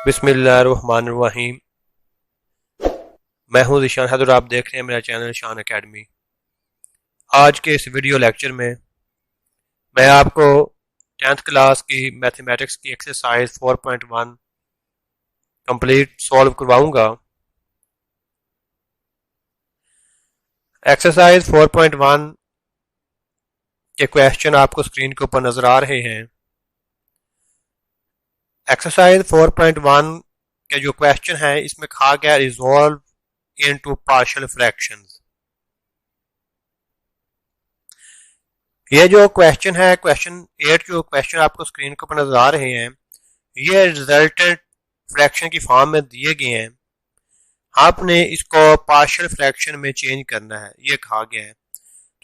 बिस्मिल्लाहिर्रहमानिर्रहीम। मैं हूं ज़ीशान हैदर, आप देख रहे हैं मेरा चैनल शान एकेडमी। आज के इस वीडियो लेक्चर में मैं आपको 10th क्लास की मैथमेटिक्स की एक्सरसाइज 4.1 कंप्लीट सॉल्व करवाऊंगा। एक्सरसाइज 4.1 के क्वेश्चन आपको स्क्रीन के ऊपर नजर आ रहे हैं। एक्सरसाइज 4.1 के जो क्वेश्चन है इसमें कहा गया रिजॉल्व इनटू पार्शियल फ्रैक्शंस। ये जो क्वेश्चन है, क्वेश्चन 8 जो क्वेश्चन आपको स्क्रीन के ऊपर नजर आ रहे हैं, ये रिजल्टेंट फ्रैक्शन की फॉर्म में दिए गए हैं। आपने इसको पार्शियल फ्रैक्शन में चेंज करना है, ये कहा गया है।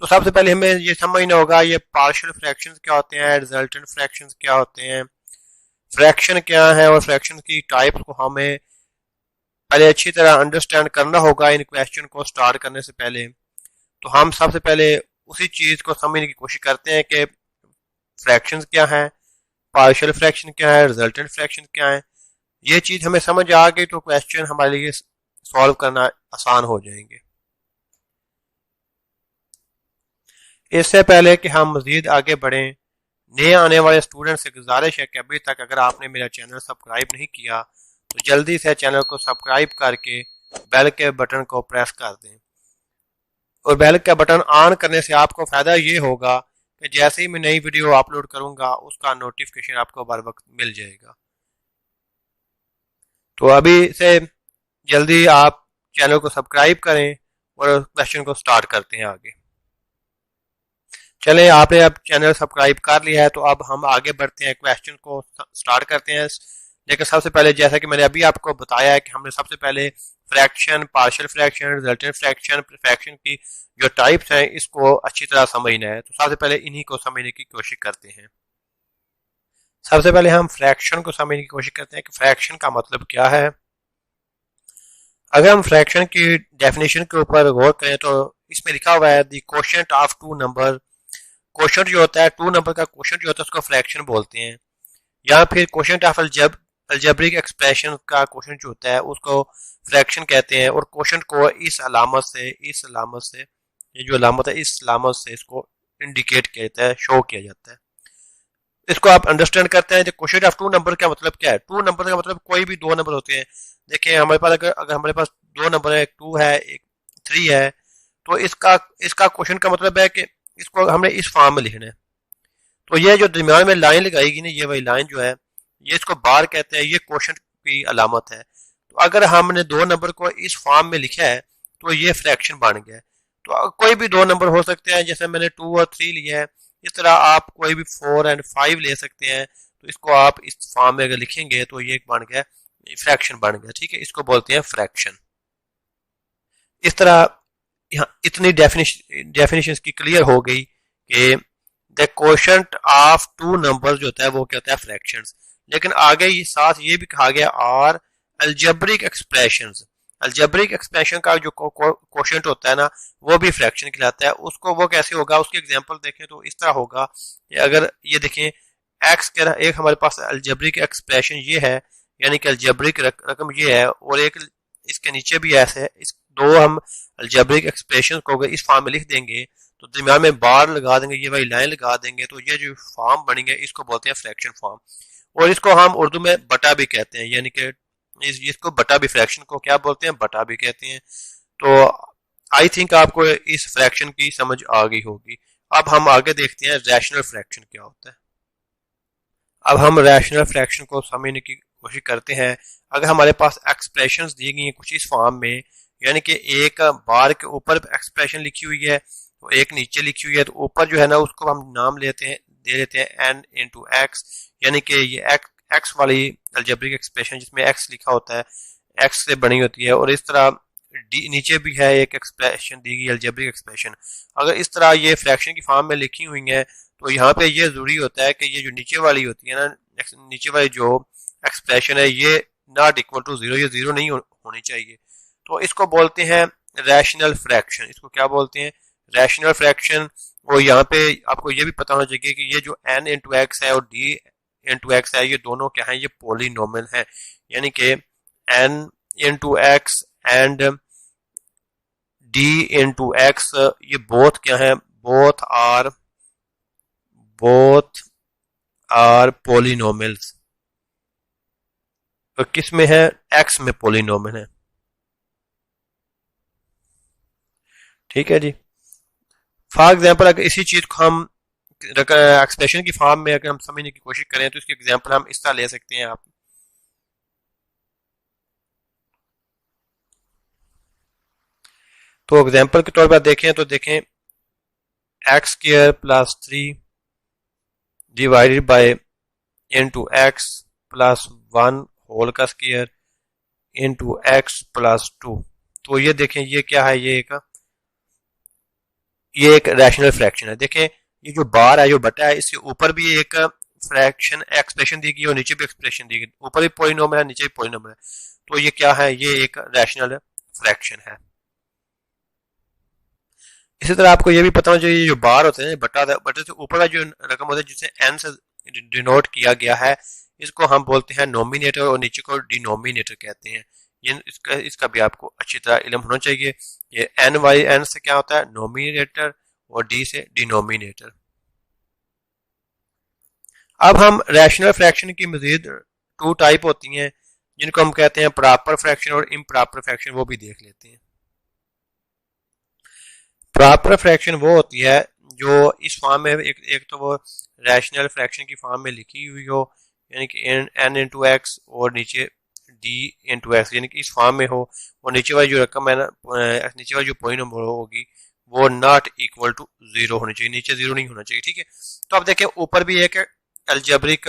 तो सबसे पहले हमें ये समझना होगा ये पार्शियल फ्रैक्शंस क्या होते हैं, रिजल्टेंट फ्रैक्शंस क्या होते हैं, फ्रैक्शन क्या है और फ्रैक्शन की टाइप्स को हमें पहले अच्छी तरह अंडरस्टैंड करना होगा इन क्वेश्चन को स्टार्ट करने से पहले। तो हम सबसे पहले उसी चीज को समझने की कोशिश करते हैं कि फ्रैक्शंस क्या है, पार्शियल फ्रैक्शन क्या है, रिजल्टेंट फ्रैक्शन क्या है। ये चीज हमें समझ आ गई तो क्वेश्चन हमारे लिए सॉल्व करना आसान हो जाएंगे। इससे पहले कि हम मजीद आगे बढ़ें, नए आने वाले स्टूडेंट से गुजारिश है कि अभी तक अगर आपने मेरा चैनल सब्सक्राइब नहीं किया तो जल्दी से चैनल को सब्सक्राइब करके बेल के बटन को प्रेस कर दें। और बेल का बटन ऑन करने से आपको फायदा ये होगा कि जैसे ही मैं नई वीडियो अपलोड करूंगा उसका नोटिफिकेशन आपको बर वक्त मिल जाएगा। तो अभी से जल्दी आप चैनल को सब्सक्राइब करें और क्वेश्चन को स्टार्ट करते हैं आगे। चलें, आपने अब चैनल सब्सक्राइब कर लिया है तो अब हम आगे बढ़ते हैं, क्वेश्चन को स्टार्ट करते हैं। लेकिन सबसे पहले जैसा कि मैंने अभी आपको बताया है कि हमने सबसे पहले fraction, partial fraction, resultant fraction, fraction की जो टाइप्स हैं इसको अच्छी तरह समझना है। तो सबसे पहले इन्हीं को समझने की कोशिश करते हैं। सबसे पहले हम फ्रैक्शन को समझने की कोशिश करते हैं कि फ्रैक्शन का मतलब क्या है। अगर हम फ्रैक्शन की डेफिनेशन के ऊपर गौर करें तो इसमें लिखा हुआ है the quotient of two number. Quotient जो होता है, टू नंबर का कोशेंट जो होता है उसको फ्रैक्शन बोलते हैं। या फिर कोशेंट ऑफ अलजेब्रिक एक्सप्रेशन का कोशेंट जो होता है उसको फ्रैक्शन कहते हैं। और कोशेंट को इस अलामत से ये जो अलामत है इस अलामत से इसको इंडिकेट किया जाता है, शो किया जाता है। इसको आप अंडरस्टैंड करते हैं। कोशेंट ऑफ टू नंबर का मतलब क्या है? टू नंबर का मतलब कोई भी दो नंबर होते हैं। देखिए हमारे पास अगर हमारे पास दो नंबर है, एक 2 है एक 3 है, तो इसका इसका क्वेश्चन का मतलब है कि इसको हमने इस फॉर्म में लिखना है। तो ये जो दरमियान में लाइन लगाएगी ना, ये वही लाइन जो है, ये इसको बार कहते हैं, ये क्वेश्चन की अलामत है। तो अगर हमने दो नंबर को इस फॉर्म में लिखा है तो ये फ्रैक्शन बन गया है। तो कोई भी दो नंबर हो सकते हैं, जैसे मैंने 2 और 3 लिया है, इस तरह आप कोई भी 4 और 5 ले सकते हैं। तो इसको आप इस फॉर्म में अगर लिखेंगे तो ये बन गया फ्रैक्शन बन गया। ठीक है, इसको बोलते हैं फ्रैक्शन। इस तरह यहाँ इतनी डेफिनेशन की क्लियर हो गई कि the quotient of two numbers जो होता है वो क्या होता है, फ्रैक्शंस। लेकिन आगे ये साथ ये भी कहा गया और अलजेब्रिक एक्सप्रेशंस। अलजेब्रिक एक्सप्रेशन का जो कोशेंट होता है ना, वो भी फ्रैक्शन कहलाता है। उसको वो कैसे होगा, उसकी एग्जांपल देखें तो इस तरह होगा कि अगर ये देखें एक्स के एक हमारे पास अलजेब्रिक एक्सप्रेशन ये है, यानी कि अलजेब्रिक रकम ये है, और एक इसके नीचे भी ऐसे है। इस दो हम अलजेब्रिक एक्सप्रेशन को अगर इस फॉर्म में लिख देंगे तो दरमियान में बार लगा देंगे, ये वही लाइन लगा देंगे, तो ये जो फॉर्म बनेंगे इसको बोलते हैं फ्रैक्शन फॉर्म। और इसको हम उर्दू में बटा भी कहते हैं, यानी कि इसको बटा भी, फ्रैक्शन को क्या बोलते हैं, बटा भी कहते हैं। तो आई थिंक आपको इस फ्रैक्शन की समझ आ गई होगी। अब हम आगे देखते हैं रैशनल फ्रैक्शन क्या होता है। अब हम रैशनल फ्रैक्शन को समझने की कोशिश करते हैं। अगर हमारे पास एक्सप्रेशंस दी गई हैं कुछ इस फॉर्म में, यानी कि एक बार के ऊपर एक्सप्रेशन लिखी हुई है तो एक नीचे लिखी हुई है, तो ऊपर जो है ना उसको हम नाम दे लेते हैं एन इंटू एक्स, यानी कि ये एक्स वाली अलजेब्रिक एक्सप्रेशन जिसमें एक्स लिखा होता है, एक्स से बनी होती है। और इस तरह नीचे भी है एक एक्सप्रेशन दी गई अलजेब्रिक एक्सप्रेशन। अगर इस तरह ये फ्रैक्शन की फॉर्म में लिखी हुई है तो यहाँ पे ये जरूरी होता है कि ये जो नीचे वाली होती है ना, नीचे वाली जो एक्सप्रेशन है ये नॉट इक्वल टू जीरो, ये जीरो नहीं होनी चाहिए। तो इसको बोलते हैं रैशनल फ्रैक्शन। इसको क्या बोलते हैं, रैशनल फ्रैक्शन। और यहाँ पे आपको ये भी पता होना चाहिए कि ये जो एन इंटू एक्स है और डी इंटू एक्स है, ये दोनों क्या हैं, ये पोलिनोमियल हैं। यानी कि n into x and d into x, ये बोथ क्या है, बोथ आर पोलिनोमियल्स। तो किस में है, एक्स में पोलिनोमियल है। ठीक है जी। फॉर एग्जाम्पल अगर इसी चीज को हम एक्सप्रेशन की फॉर्म में अगर हम समझने की कोशिश करें तो इसकी एग्जाम्पल हम इस तरह ले सकते हैं। आप तो एग्जाम्पल के तौर पर देखें तो देखें x square plus 3 divided by into x plus 1 whole का स्क्वायर इंटू एक्स प्लस 2। तो ये देखें ये क्या है, ये एक रैशनल फ्रैक्शन है। देखें ये जो बार है, जो बटा है, इसके ऊपर भी एक फ्रैक्शन एक्सप्रेशन दी गई और नीचे भी एक्सप्रेशन दी गई, ऊपर भी पॉलिनोमियल है नीचे भी पॉलिनोमियल है। तो ये क्या है, ये एक रैशनल फ्रैक्शन है। इसी तरह आपको ये भी पता होना चाहिए, जो बार होते हैं बटे से ऊपर का जो रकम होता है जिसे एन से डिनोट किया गया है, इसको हम बोलते हैं नोमिनेटर और नीचे को डिनोमिनेटर कहते हैं। ये इसका भी आपको अच्छी तरह इल्म होना चाहिए। ये एन वाई एन से क्या होता है, नोमिनेटर, और डी से डिनोमिनेटर। अब हम रैशनल फ्रैक्शन की मजीद 2 टाइप होती हैं जिनको हम कहते हैं प्रॉपर फ्रैक्शन और इम्प्रॉपर फ्रैक्शन, वो भी देख लेते हैं। प्रॉपर फ्रैक्शन वो होती है जो इस फॉर्म में एक तो वो रैशनल फ्रैक्शन की फॉर्म में लिखी हुई हो, यानी कि एन इंटू एक्स और नीचे डी इंटू एक्स, यानी कि इस फॉर्म में हो, और नीचे वाली जो रकम है ना, नीचे वाली जो पॉइंट नंबर होगी वो नॉट इक्वल टू 0 होनी चाहिए, नीचे 0 नहीं होना चाहिए। ठीक है। तो आप देखें ऊपर भी एक अलजेब्रिक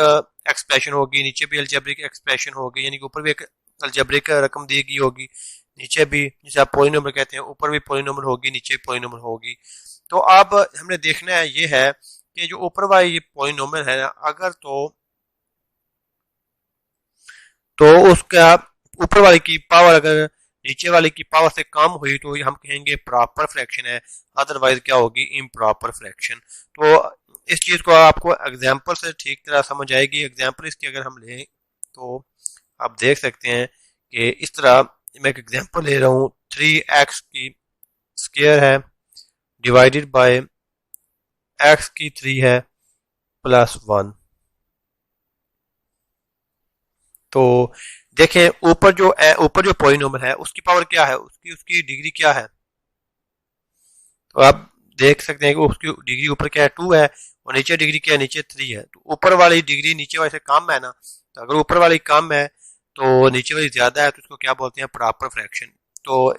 एक्सप्रेशन होगी, नीचे भी अलजेब्रिक एक्सप्रेशन होगी, यानी कि ऊपर भी एक अलजेब्रिक रकम दी गई होगी, नीचे भी, जिसे आप पॉलिनोमियल कहते हैं, ऊपर भी पॉलिनोमियल होगी नीचे भी पॉलिनोमियल होगी। तो अब हमने देखना है ये है कि जो ऊपर वाली ये पॉलिनोमियल है अगर तो उसका ऊपर वाले की पावर अगर नीचे वाले की पावर से कम हुई तो हम कहेंगे प्रॉपर फ्रैक्शन है, अदरवाइज क्या होगी, इम्प्रॉपर फ्रैक्शन। तो इस चीज को आपको एग्जाम्पल से ठीक तरह समझ आएगी। एग्जाम्पल इसकी अगर हम लें तो आप देख सकते हैं कि इस तरह मैं एक एग्जाम्पल ले रहा हूँ, 3x की स्क्वायर है डिवाइडेड बाय x की 3 है प्लस 1। तो देखें ऊपर जो पॉलिनोमियल है उसकी पावर क्या है, उसकी उसकी डिग्री क्या है। तो आप देख सकते हैं कि उसकी डिग्री ऊपर क्या है, 2 है, और नीचे डिग्री क्या है, नीचे 3 है। तो ऊपर वाली डिग्री नीचे वाले से कम है ना, तो अगर ऊपर वाली कम है तो नीचे वाली ज्यादा है, तो उसको क्या बोलते हैं, प्रॉपर फ्रैक्शन। तो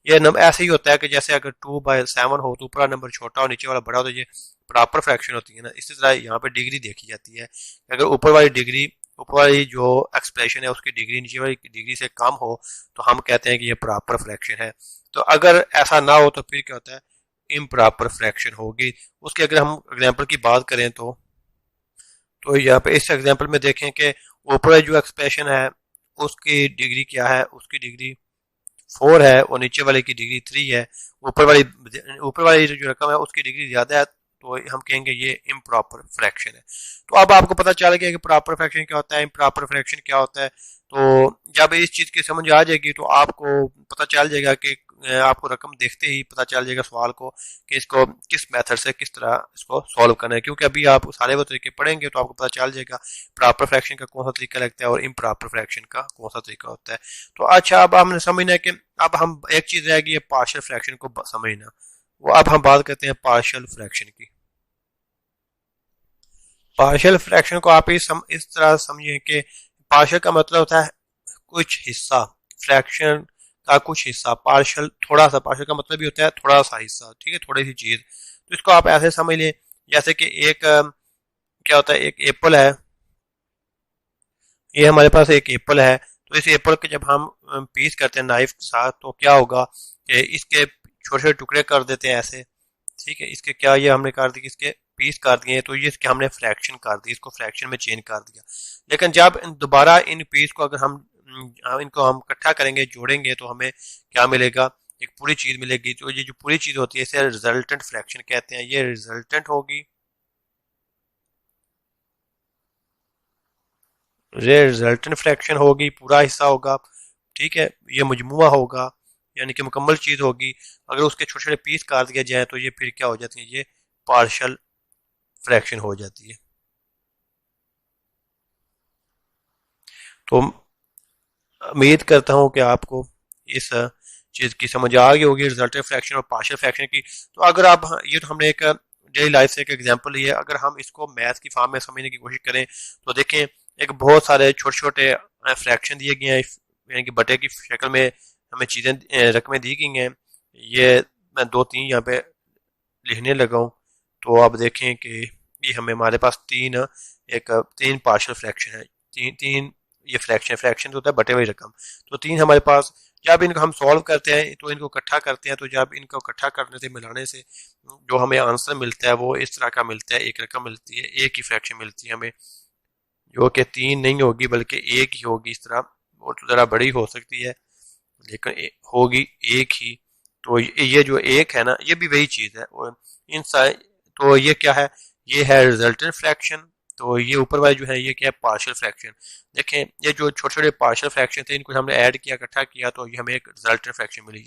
ये नंबर ऐसे ही होता है कि जैसे अगर 2/7 हो तो ऊपर वाला नंबर छोटा हो नीचे वाला बड़ा हो, तो ये प्रॉपर फ्रैक्शन होती है ना। इसी तरह यहाँ पे डिग्री देखी जाती है, अगर ऊपर वाली जो एक्सप्रेशन है उसकी डिग्री नीचे वाली डिग्री से कम हो तो हम कहते हैं कि ये प्रॉपर फ्रैक्शन है। तो अगर ऐसा ना हो तो फिर क्या होता है, इम्प्रॉपर फ्रैक्शन होगी। उसके अगर हम एग्जाम्पल की बात करें तो यहाँ पे इस एग्जाम्पल में देखें कि ऊपर जो एक्सप्रेशन है उसकी डिग्री क्या है, उसकी डिग्री 4 है और नीचे वाले की डिग्री 3 है। ऊपर वाली जो रकम है उसकी डिग्री ज्यादा है, तो हम कहेंगे ये इम्प्रॉपर फ्रैक्शन है। तो अब आपको पता चल गया कि प्रॉपर फ्रैक्शन क्या होता है, इम्प्रॉपर फ्रैक्शन क्या होता है। तो जब इस चीज की समझ आ जाएगी तो आपको पता चल जाएगा कि आपको रकम देखते ही पता चल जाएगा सवाल को कि इसको किस मेथड से किस तरह इसको सॉल्व करना है, क्योंकि अभी आप सारे वो तरीके पढ़ेंगे तो आपको पता चल जाएगा प्रॉपर फ्रैक्शन का कौन सा तरीका लगता है और इम्प्रॉपर फ्रैक्शन का कौन सा तरीका होता है। तो अच्छा, अब हमने समझना है कि अब हम एक चीज रह गई है पार्शियल फ्रैक्शन को समझना, वो अब हम बात करते हैं पार्शियल फ्रैक्शन की। पार्शियल फ्रैक्शन को आप इस तरह समझिए कि पार्शियल का मतलब होता है कुछ हिस्सा, फ्रैक्शन का कुछ हिस्सा। पार्शियल का मतलब भी होता है थोड़ा सा हिस्सा, ठीक है, थोड़ी सी चीज। तो इसको आप ऐसे समझ लें जैसे कि क्या होता है, एक एप्पल है, ये हमारे पास एक एप्पल है। तो इस एप्पल के जब हम पीस करते हैं नाइफ के साथ तो क्या होगा कि इसके छोटे छोटे टुकड़े कर देते हैं ऐसे, ठीक है, इसके क्या ये हमने कर दिए, इसके पीस कर दिए, तो ये इसके हमने फ्रैक्शन कर दी, इसको फ्रैक्शन में चेंज कर दिया। लेकिन जब दोबारा इन पीस को अगर इनको हम इकट्ठा करेंगे, जोड़ेंगे, तो हमें क्या मिलेगा, एक पूरी चीज मिलेगी। तो ये जो पूरी चीज होती है इसे रिजल्टेंट फ्रैक्शन कहते हैं, ये रिजल्टेंट होगी। ये रिजल्टेंट फ्रैक्शन होगी, पूरा हिस्सा होगा, ठीक है, ये मजमुआ होगा, यानी कि मुकम्मल चीज़ होगी। अगर उसके छोटे छोटे पीस काट दिया जाए तो ये फिर क्या हो जाती है, ये पार्शल फ्रैक्शन हो जाती है। तो उम्मीद करता हूँ कि आपको इस चीज़ की समझ आ गई होगी, रिजल्टेंट फ्रैक्शन और पार्शियल फ्रैक्शन की। तो अगर आप, ये तो हमने एक डेली लाइफ से एक एग्जांपल लिया है, अगर हम इसको मैथ की फॉर्म में समझने की कोशिश करें तो देखें, एक बहुत सारे छोटे छोटे फ्रैक्शन दिए गए हैं, यानी कि बटे की शक्ल में हमें चीज़ें रकमें दी गई हैं। ये मैं दो तीन यहाँ पे लिखने लगा हूँ। तो आप देखें कि ये हमें, हमारे पास तीन पार्शियल फ्रैक्शन है, तीन तीन ये फ्रैक्शन होता है बटे हुई रकम। तो तीन हमारे पास, जब इनको हम सॉल्व करते हैं तो इनको इकट्ठा करते हैं, तो जब इनको इकट्ठा करने से, मिलाने से जो हमें आंसर मिलता है वो इस तरह का मिलता है, एक रकम मिलती है, एक ही फ्रैक्शन मिलती है हमें, जो कि तीन नहीं होगी बल्कि एक ही होगी। इस तरह वो तो ज़रा बड़ी हो सकती है लेकिन होगी एक ही। तो ये जो एक है ना, ये भी वही चीज़ है। और इन तो ये क्या है, ये है रिजल्टेंट फ्रैक्शन। तो ये ऊपर वाले जो है ये क्या है, पार्शियल फ्रैक्शन। देखें, ये जो छोटे छोटे पार्शियल फ्रैक्शन थे इनको हमने ऐड किया, इकट्ठा किया, तो ये हमें एक रिजल्टेंट फ्रैक्शन मिली।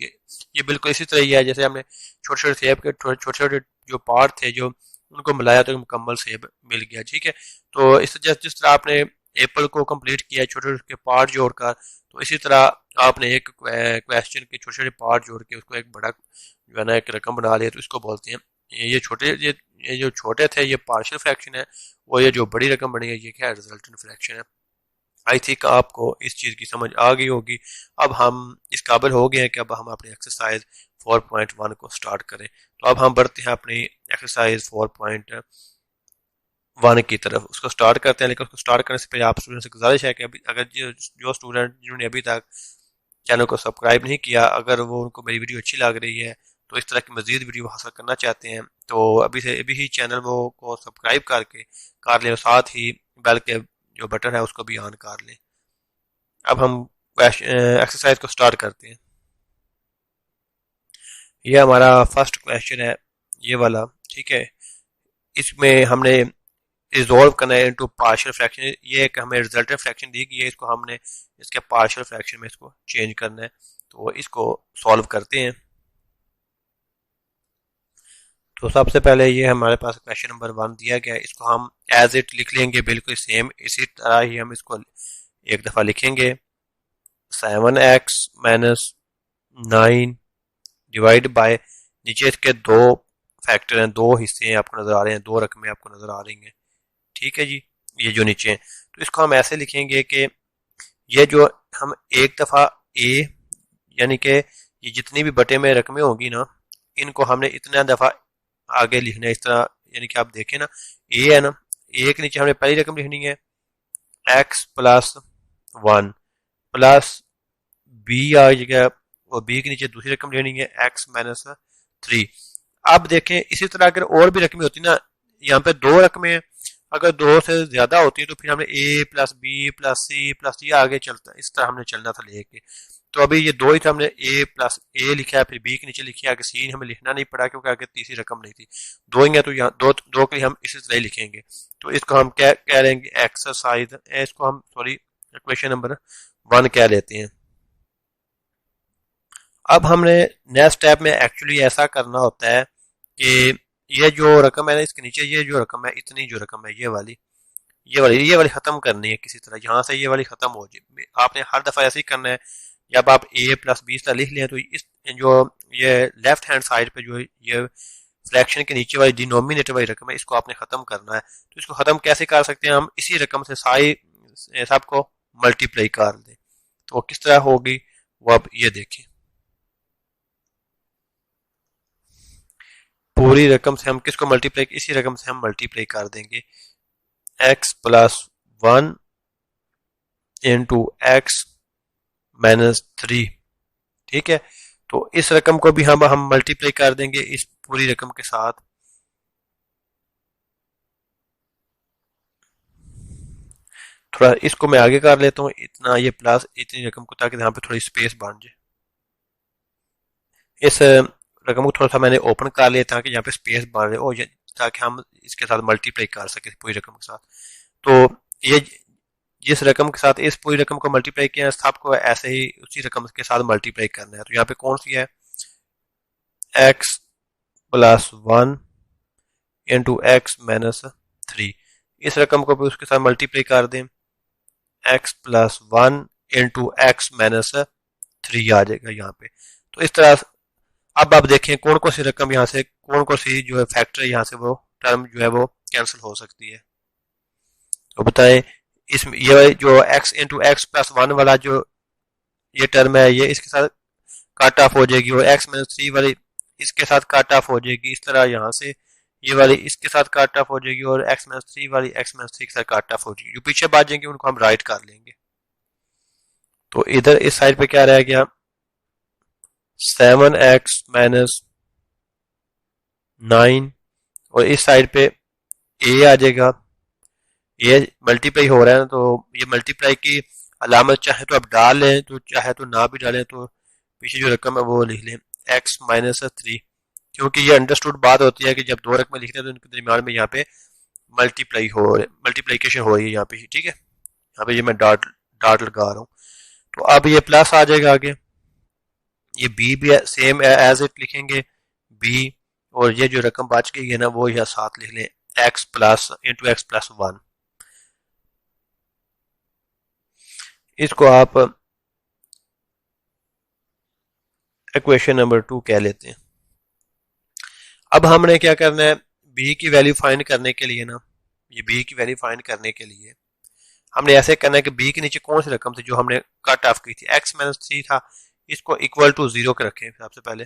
ये बिल्कुल इसी तरह ही है जैसे हमने छोटे छोटे सेब के छोटे छोटे जो पार्ट थे, जो उनको मिलाया तो मुकम्मल सेब मिल गया, ठीक है। तो इस जिस तरह आपने एप्पल को कंप्लीट किया छोटे छोटे पार्ट जोड़कर, तो इसी तरह आपने एक क्वेश्चन के छोटे छोटे पार्ट जोड़ के उसको एक बड़ा जो है ना एक रकम बना लिया, तो इसको बोलते हैं ये जो छोटे थे ये पार्शियल फ्रैक्शन है, और ये जो बड़ी रकम बनी है ये क्या है, रिजल्टेंट फ्रैक्शन है। आई थिंक आपको इस चीज़ की समझ आ गई होगी। अब हम इस काबिल हो गए हैं कि अब हम अपनी एक्सरसाइज 4.1 को स्टार्ट करें। तो अब हम बढ़ते हैं अपनी एक्सरसाइज 4.1 की तरफ, उसको स्टार्ट करते हैं। लेकिन उसको स्टार्ट करने से पहले आप स्टूडेंट से गुजारिश है कि अभी अगर जो स्टूडेंट जिन्होंने अभी तक चैनल को सब्सक्राइब नहीं किया, अगर वो उनको मेरी वीडियो अच्छी लग रही है तो इस तरह की मजीद वीडियो हासिल करना चाहते हैं, तो अभी ही चैनल वो को सब्सक्राइब करके कर लें, और साथ ही बेल के जो बटन है उसको भी ऑन कर लें। अब हम एक्सरसाइज को स्टार्ट करते हैं। ये हमारा फर्स्ट क्वेश्चन है, ये वाला, ठीक है। इसमें हमने रिजोल्व करना है इनटू पार्शियल फ्रैक्शन। ये एक हमें रिजल्टेंट फ्रैक्शन दी गई है, इसको हमने इसके पार्शियल फ्रैक्शन में इसको चेंज करना है। तो इसको सॉल्व करते हैं। तो सबसे पहले ये हमारे पास क्वेश्चन नंबर 1 दिया गया है, इसको हम एज इट लिख लेंगे, बिल्कुल सेम इसी तरह ही हम इसको एक दफ़ा लिखेंगे। 7x - 9 डिवाइड बाय, नीचे इसके दो फैक्टर हैं, दो हिस्से हैं आपको नजर आ रहे हैं, दो रकमें आपको नजर आ रही हैं, ठीक है जी। ये जो नीचे हैं, तो इसको हम ऐसे लिखेंगे कि ये जो हम एक दफ़ा ए, यानी कि ये जितनी भी बटे में रकमें होंगी ना, इनको हमने इतना दफ़ा आगे लिखना है, इस तरह। यानी कि आप देखें ना, ए है ना, ए के नीचे हमने पहली रकम लिखनी है x+1 प्लस बी आ जाएगा, और बी के नीचे दूसरी रकम लिखनी है x-3। अब देखें, इसी तरह अगर और भी रकमें होती ना, यहाँ पे दो रकमें हैं, अगर दो से ज्यादा होती है तो फिर हमने a+b+c+d आगे चलता, इस तरह हमने चलना था लेके। तो अभी ये दो ही थे, हमने a+a लिखा है, फिर b के नीचे लिखी है, आगे c हमें लिखना नहीं पड़ा क्योंकि आगे तीसरी रकम नहीं थी। दो ही है तो यहाँ दो दो के लिए हम इसी तरह ही लिखेंगे। तो इसको हम क्या कह लेंगे, एक्सरसाइज, इसको हम सॉरी क्वेश्चन नंबर 1 कह लेते हैं। अब हमने नेक्स्ट स्टेप में एक्चुअली ऐसा करना होता है कि ये जो रकम है ना, इसके नीचे ये जो रकम है, इतनी जो रकम है, ये वाली खत्म करनी है किसी तरह, यहाँ से ये वाली खत्म हो जाए। आपने हर दफा ऐसे ही करना है। जब आप a+b लिख लें तो इस जो ये लेफ्ट हैंड साइड पे जो ये फ्रैक्शन के नीचे वाली डिनोमिनेटर वाली रकम है, इसको आपने खत्म करना है। तो इसको खत्म कैसे कर सकते हैं, हम इसी रकम से साई सबको मल्टीप्लाई कर दें। तो वो किस तरह होगी वो अब ये देखें। पूरी रकम से हम किसको मल्टीप्लाई, इसी रकम से हम मल्टीप्लाई कर देंगे, x+1 इंटू x-3, ठीक है। तो इस रकम को भी हम मल्टीप्लाई कर देंगे इस पूरी रकम के साथ। थोड़ा इसको मैं आगे कर लेता हूँ, इतना ये प्लस इतनी रकम को, ताकि यहाँ पे थोड़ी स्पेस बन जाए। इस रकम को थोड़ा सा मैंने ओपन कर लिया ताकि यहाँ पे स्पेस बन रहे हो, ताकि हम इसके साथ मल्टीप्लाई कर सके पूरी रकम के साथ। तो ये जिस रकम के साथ इस पूरी रकम को मल्टीप्लाई किया है आपको ऐसे ही उसी रकम के साथ मल्टीप्लाई करना है। तो यहाँ पे कौन सी है, x plus 1 into x minus 3। इस रकम को भी उसके साथ मल्टीप्लाई कर दें, x plus 1 into x minus 3 आ जाएगा यहाँ पे। तो इस तरह अब आप देखें कौन कौन सी रकम यहाँ से, कौन कौन सी जो है फैक्टर यहाँ से वो टर्म जो है वो कैंसिल हो सकती है। तो बताएं, इसमें ये जो x इंटू एक्स प्लस 1 वाला जो ये टर्म है ये इसके साथ काट ऑफ हो जाएगी, और x माइनस 3 वाली इसके साथ काट ऑफ हो जाएगी। इस तरह यहाँ से ये वाली इसके साथ काट ऑफ हो जाएगी, और x माइनस 3 वाली x माइनस 3 के साथ काट ऑफ हो जाएगी। जो पीछे बात जाएंगे उनको हम राइट कर लेंगे। तो इधर इस साइड पे क्या रह गया, 7x माइनस 9, और इस साइड पे a आ जाएगा। ये मल्टीप्लाई हो रहा है तो ये मल्टीप्लाई की अलामत चाहे तो आप डाल लें, तो चाहे तो ना भी डालें, तो पीछे जो रकम है वो लिख लें x माइनस 3, क्योंकि ये अंडरस्टूड बात होती है कि जब दो रकमें लिखते हैं तो उनके दरमियान में यहाँ पे मल्टीप्लीकेशन हो रही है यहाँ पे, ठीक है। यहाँ पे ये मैं डॉट डॉट लगा रहा हूँ। तो अब ये प्लस आ जाएगा आगे, ये b भी सेम एज इट लिखेंगे b, और ये जो रकम बच गई है ना वो यहाँ साथ लिख लें x plus into x plus 1। इसको आप इक्वेशन नंबर 2 कह लेते हैं। अब हमने क्या करना है, b की वैल्यू फाइंड करने के लिए ना, ये b की वैल्यू फाइंड करने के लिए हमने ऐसे करना है कि b के नीचे कौन सी रकम थी जो हमने कट ऑफ की थी, x माइनस 3 था, इसको इक्वल टू 0 के रखें। सबसे पहले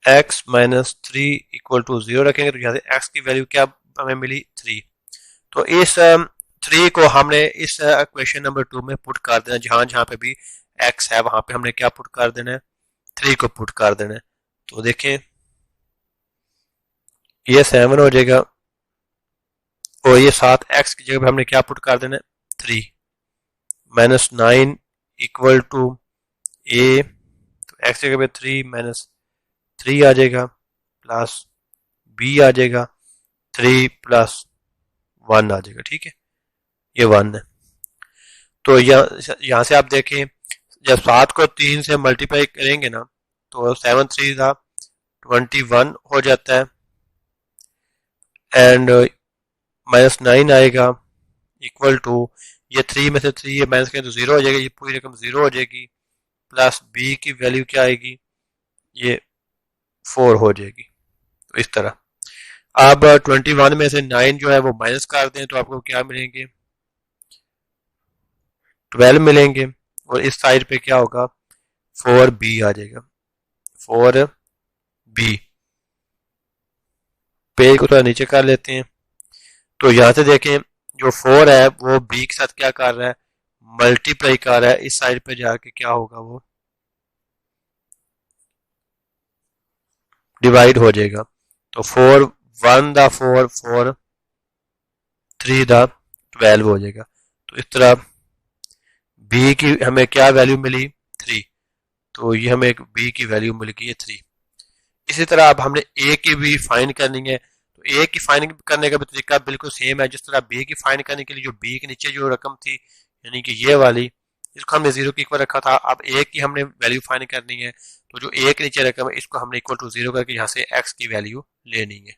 x माइनस 3 इक्वल टू 0 रखेंगे तो यहाँ से x की वैल्यू क्या हमें मिली, 3। तो इस 3 को हमने इस इक्वेशन नंबर 2 में पुट कर देना, जहां जहां पे भी x है वहां पे हमने क्या पुट कर देना है, 3 को पुट कर देना है। तो देखें ये 7 हो जाएगा, और ये 7 x की जगह पे हमने क्या पुट कर देना है, 3 माइनस 9 इक्वल टू a, तो x की जगह पे 3 माइनस 3 आ जाएगा, प्लस b आ जाएगा 3 प्लस 1 आ जाएगा, ठीक है, ये 1 है। तो यहाँ से आप देखें जब 7 को 3 से मल्टीप्लाई करेंगे ना तो 7 3 था 21 हो जाता है, एंड माइनस 9 आएगा इक्वल टू ये 3 में से 3 ये माइनस करें तो 0 हो जाएगा, ये पूरी रकम 0 हो जाएगी, प्लस b की वैल्यू क्या आएगी, ये 4 हो जाएगी। तो इस तरह अब 21 में से 9 जो है वो माइनस कर दें तो आपको क्या मिलेंगे, 12 मिलेंगे, और इस साइड पे क्या होगा, 4b आ जाएगा, 4b। पेज को थोड़ा नीचे कर लेते हैं। तो यहां से देखें जो 4 है वो b के साथ क्या कर रहा है, मल्टीप्लाई कर रहा है, इस साइड पे जाके क्या होगा, वो डिवाइड हो जाएगा। तो 4 1 दा 4 4 3 दा 12 हो जाएगा। तो इस तरह b की हमें क्या वैल्यू मिली, 3, तो ये हमें एक b की वैल्यू मिल गई है 3। इसी तरह अब हमने a की भी फाइंड करनी है। तो a की फाइंड करने का भी तरीका बिल्कुल सेम है जिस तरह b की फाइंड करने के लिए जो b के नीचे जो रकम थी यानी कि ये वाली, इसको हमने 0 के इक्वल रखा था। अब a की हमने वैल्यू फाइंड करनी है, तो जो a के नीचे रकम है इसको हमने इक्वल टू 0 करके यहाँ से x की वैल्यू लेनी है।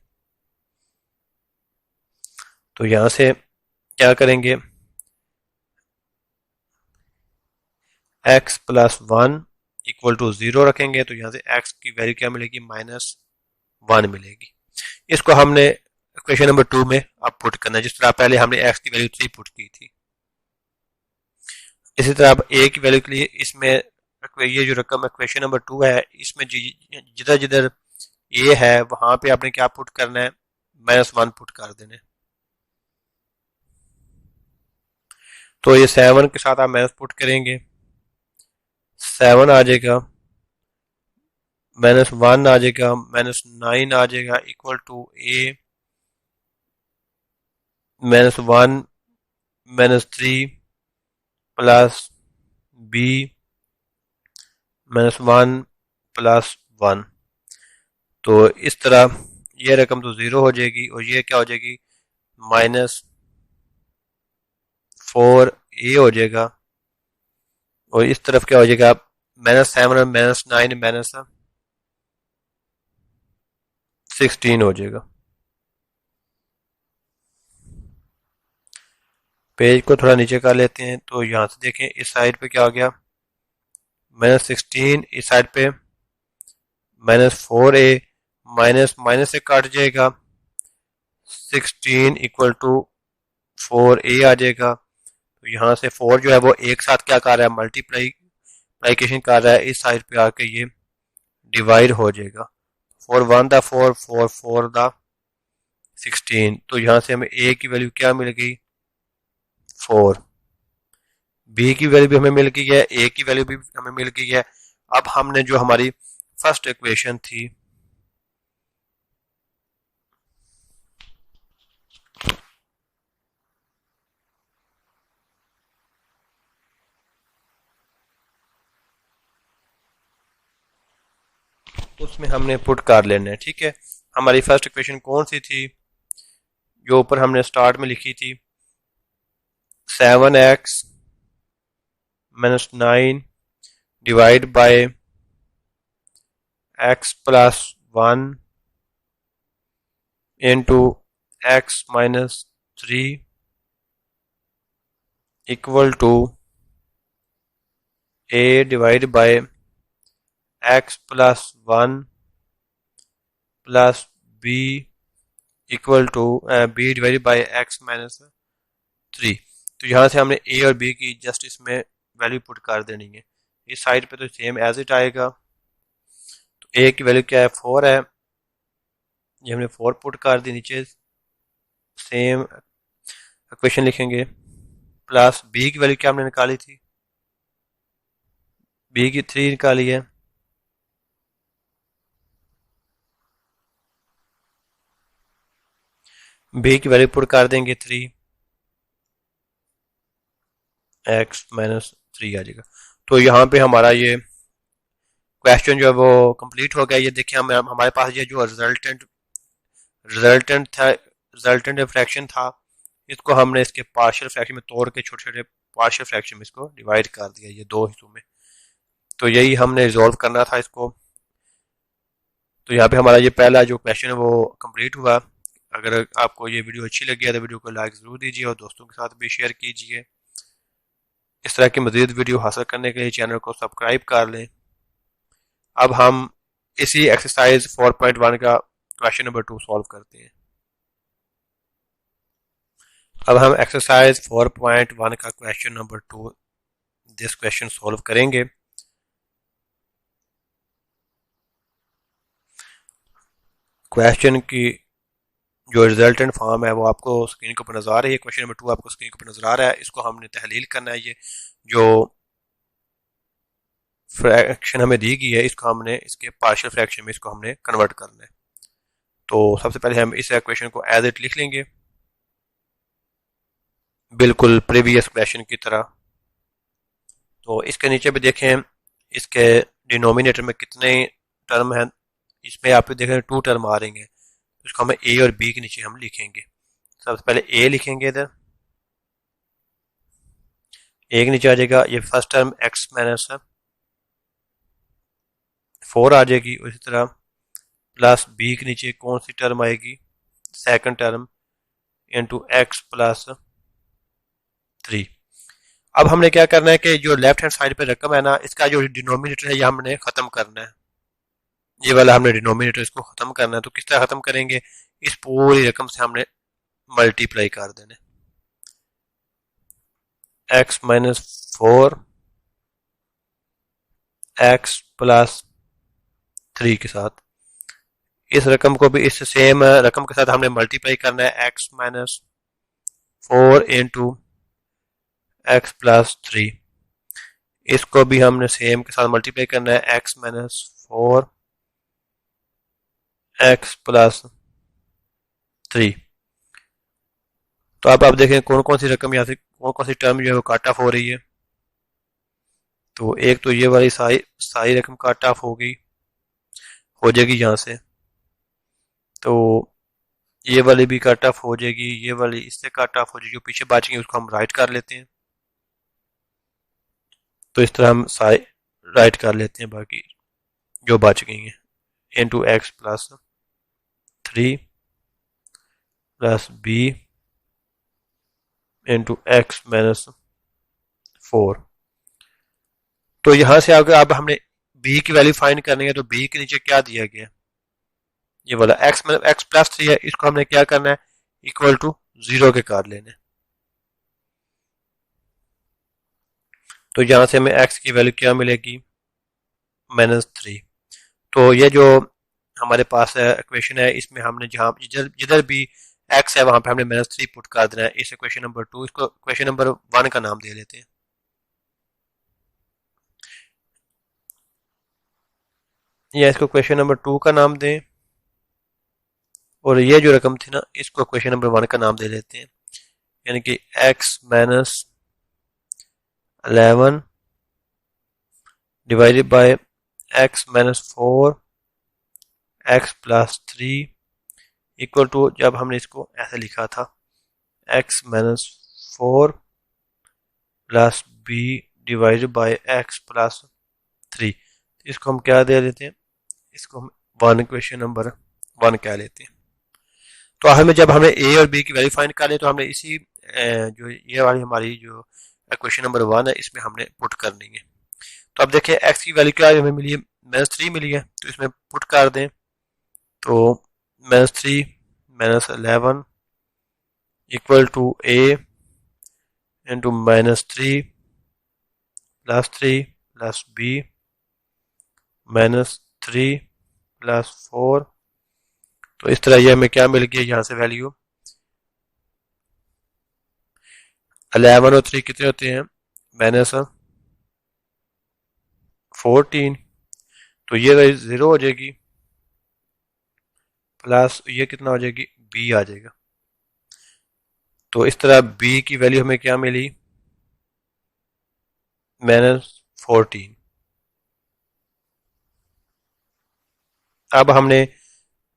तो यहाँ से क्या करेंगे, x प्लस 1 इक्वल टू 0 रखेंगे, तो यहाँ से x की वैल्यू क्या मिलेगी, -1 मिलेगी। इसको हमने इक्वेशन नंबर 2 में अब पुट करना है, जिस तरह पहले हमने x की वैल्यू 3 पुट की थी। इसी तरह अब a की वैल्यू के लिए इसमें ये जो रकम इक्वेशन नंबर 2 है इसमें जिधर जिधर a है वहां पे आपने क्या पुट करना है, -1 पुट कर देना है। तो ये 7 के साथ आप माइनस पुट करेंगे, 7 आ जाएगा, -1 आ जाएगा, -9 आ जाएगा equal to a -1 -3 plus b -1 plus 1। तो इस तरह ये रकम तो 0 हो जाएगी और ये क्या हो जाएगी, 4a हो जाएगा, और इस तरफ क्या हो जाएगा, -7 और -9 -16 हो जाएगा। पेज को थोड़ा नीचे कर लेते हैं, तो यहाँ से देखें इस साइड पे क्या हो गया, -16, इस साइड पे -4a, माइनस माइनस से कट जाएगा, 16 इक्वल टू 4a आ जाएगा। तो यहाँ से 4 जो है वो एक साथ क्या कर रहा है, मल्टीप्लाइकेशन कर रहा है, इस साइड पे आके ये डिवाइड हो जाएगा। 4 1 दा 4, 4 4 दा 16। तो यहाँ से हमें a की वैल्यू क्या मिल गई, 4। बी की वैल्यू भी हमें मिल गई है, ए की वैल्यू भी हमें मिल गई है। अब हमने जो हमारी फर्स्ट इक्वेशन थी, उसमें हमने पुट कर लेना है। ठीक है, हमारी फर्स्ट इक्वेशन कौन सी थी, जो ऊपर हमने स्टार्ट में लिखी थी, 7x -9 divide by x plus 1 into x -3 equal to a divide by x plus 1 plus b equal to b divided by x -3। तो यहाँ से हमने a और b की जस्ट इसमें वैल्यू पुट कर देनी है। इस साइड पे तो सेम एज इट आएगा। तो a की वैल्यू क्या है, 4 है, ये हमने 4 पुट कर दी, नीचे सेम इक्वेशन लिखेंगे। प्लस b की वैल्यू क्या हमने निकाली थी, b की 3 निकाली है, b की वैल्यू पुट कर देंगे 3, x -3 आ जाएगा। तो यहाँ पे हमारा ये क्वेश्चन जो है वो कंप्लीट हो गया। ये देखिए हमारे पास ये जो रिजल्टेंट फ्रैक्शन था, इसको हमने इसके पार्शियल फ्रैक्शन में तोड़ के छोटे छोटे पार्शियल फ्रैक्शन में इसको डिवाइड कर दिया, ये दो हिस्सों में। तो यही हमने रिजॉल्व करना था इसको। तो यहाँ पे हमारा ये पहला जो क्वेश्चन है वो कंप्लीट हुआ। अगर आपको ये वीडियो अच्छी लगी है तो वीडियो को लाइक ज़रूर दीजिए और दोस्तों के साथ भी शेयर कीजिए। इस तरह की मज़ीद वीडियो हासिल करने के लिए चैनल को सब्सक्राइब कर लें। अब हम इसी एक्सरसाइज 4.1 का क्वेश्चन नंबर 2 सॉल्व करते हैं। अब हम एक्सरसाइज 4.1 का question number 2 this question solve करेंगे। क्वेश्चन की जो रिजल्टेंट फॉर्म है वो आपको स्क्रीन के ऊपर नजर आ रही है। क्वेश्चन नंबर 2 आपको स्क्रीन के ऊपर नजर आ रहा है। इसको हमने तहलील करना है। ये जो फ्रैक्शन हमें दी गई है, इसको हमने इसके पार्शियल फ्रैक्शन में इसको हमने कन्वर्ट करना है। तो सबसे पहले हम इस इक्वेशन को एज इट लिख लेंगे, बिल्कुल प्रीवियस क्वेश्चन की तरह। तो इसके नीचे भी देखें, इसके डिनोमिनेटर में कितने टर्म हैं, इसमें आप देखें 2 टर्म आ रही हैं। इसको हमें ए और बी के नीचे हम लिखेंगे। सबसे पहले ए लिखेंगे, इधर ए के नीचे आ जाएगा ये फर्स्ट टर्म x -4 आ जाएगी। उसी तरह प्लस बी के नीचे कौन सी टर्म आएगी, second term into x plus 3। अब हमने क्या करना है कि जो लेफ्ट हैंड साइड पे रकम है ना, इसका जो डिनोमिनेटर है ये हमने खत्म करना है। ये वाला हमने डिनोमिनेटर इसको खत्म करना है। तो किस तरह खत्म करेंगे, इस पूरी रकम से हमने मल्टीप्लाई कर देना है। x -4 x प्लस 3 के साथ, इस रकम को भी इस सेम रकम के साथ हमने मल्टीप्लाई करना है। x -4 इंटू x प्लस 3, इसको भी हमने सेम के साथ मल्टीप्लाई करना है। x -4 x plus 3। तो अब आप देखें कौन कौन सी रकम यहाँ से, कौन कौन सी टर्म जो है वो काट ऑफ हो रही है। तो एक तो ये वाली सारी रकम काट ऑफ हो गई, हो जाएगी यहाँ से। तो ये वाली भी कट ऑफ हो जाएगी, ये वाली इससे कट ऑफ हो जाएगी, जो पीछे बचेंगे उसको हम राइट कर लेते हैं। तो इस तरह हम सारे राइट कर लेते हैं बाकी जो बच गई हैं। Into x plus 3 plus b into x minus 4। तो यहां से आगे अब हमने बी की वैल्यू फाइंड करनी है, तो बी के नीचे क्या दिया गया है, ये वाला एक्स मतलब एक्स प्लस 3 है, इसको हमने क्या करना है, इक्वल टू 0 के कर लेने। तो यहां से हमें एक्स की वैल्यू क्या मिलेगी, -3। तो ये जो हमारे पास इक्वेशन है, इसमें हमने जहां जिधर जिधर भी एक्स है वहां पे हमने -3 पुट कर देना है। इस इक्वेशन नंबर 2, इसको इक्वेशन नंबर 1 का नाम दे लेते हैं। या इसको क्वेश्चन नंबर 2 का नाम दें, और ये जो रकम थी ना इसको क्वेश्चन नंबर 1 का नाम दे लेते हैं। यानी कि x minus 11 divided by x minus 4 x plus 3 equal to, जब हमने इसको ऐसे लिखा था, x minus 4 plus b divided by x plus 3। इसको हम क्या दे देते हैं, इसको हम 1 क्वेश्चन नंबर 1 कह लेते हैं। तो हमें जब हमने ए और बी की वैल्यू फाइंड कर ली, तो हमने इसी जो ये वाली हमारी जो क्वेश्चन नंबर 1 है इसमें हमने पुट करनी है। तो अब देखिए एक्स की वैल्यू क्या हमें मिली है, -3 मिली है, तो इसमें पुट कर दें। तो -3 -11 equal to a into -3 +3 plus b -3 plus 4। तो इस तरह ये हमें क्या मिल गया, यहाँ से वैल्यू 11 और 3 कितने होते हैं, -14। तो ये 0 हो जाएगी, प्लस ये कितना हो जाएगी, बी आ जाएगा। तो इस तरह बी की वैल्यू हमें क्या मिली, -14। अब हमने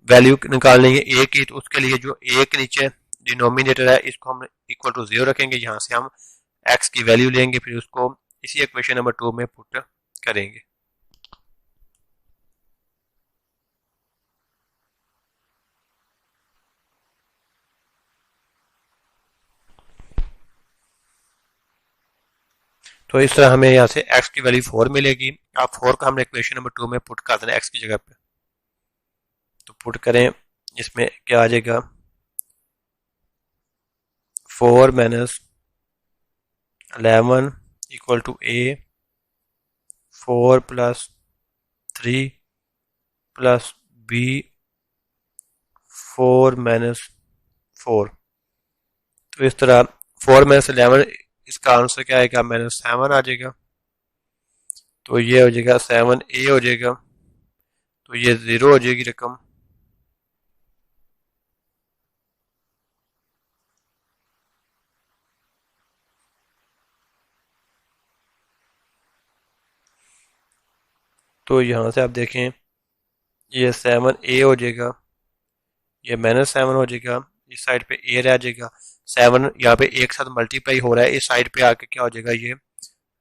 वैल्यू निकालनी है ए की, तो उसके लिए जो ए के नीचे डिनोमिनेटर है इसको हम इक्वल टू 0 रखेंगे। यहाँ से हम एक्स की वैल्यू लेंगे, फिर उसको इसी इक्वेशन नंबर 2 में पुट करेंगे। तो इस तरह हमें यहाँ से x की वैल्यू 4 मिलेगी। अब 4 का हमने इक्वेशन नंबर 2 में पुट कर देना x की जगह पे। तो पुट करें, इसमें क्या आ जाएगा, 4 minus 11 equal to a, 4 plus 3 plus b, 4 minus 4। तो इस तरह 4 माइनस 11, इसका आंसर क्या आएगा, -7 आ जाएगा। तो ये हो जाएगा 7a हो जाएगा। तो ये 0 हो जाएगी रकम। तो यहाँ से आप देखें, ये 7a हो जाएगा, ये -7 हो जाएगा, इस साइड पे a रह जाएगा। 7 यहाँ पे एक साथ मल्टीप्लाई हो रहा है, इस साइड पे आके क्या हो जाएगा, ये